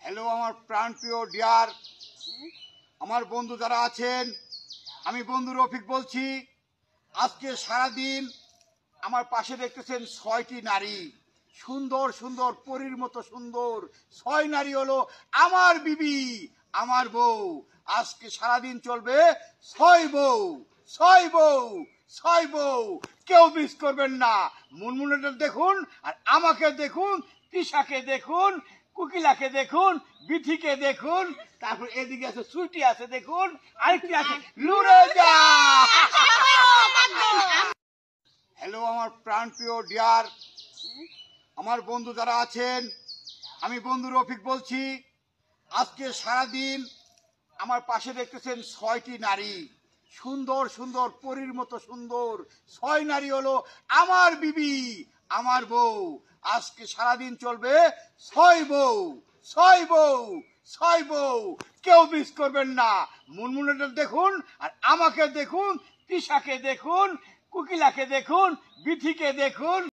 Hello আমার প্রাণপ্রিয় deer আমার বন্ধু যারা আছেন, আমি বন্ধু রফিক বলছি। আজকে সারাদিন আমার পাশে দেখতেছেন 6টি নারী, সুন্দর সুন্দর পরীর মতো সুন্দর 6 নারী হলো আমার বিবি, আমার বউ। আজকে সারাদিন চলবে 6 বউ, 6 বউ, 6 বউ। কেউ মিস করবেন না। মুনমুনটা দেখুন, আর আমাকে দেখুন, তিশাকে দেখুন, কুকিলাকে দেখুন, বিথিকে দেখুন, তারপর এদিকে আছে সুইটি আছে দেখুন, আরেকটি আছে লুরেজা। হ্যালো আমার প্রাণপ্রিয় ডিয়ার আমার বন্ধু যারা আছেন, আমি বন্ধু রফিক বলছি। আজকে সারাদিন আমার পাশে দেখতেছেন 6টি নারী, সুন্দর সুন্দর পরীর মতো সুন্দর 6 নারী হলো আমার বিবি, আমার বউ। আজকে সারাদিন চলবে 6 বউ, 6 বউ, 6 বউ। কেউ মিস করবেন না। মুনমুনটা দেখুন, আর আমাকে দেখুন, তিশাকে দেখুন, কুকিলাকে দেখুন, বিথিকে দেখুন।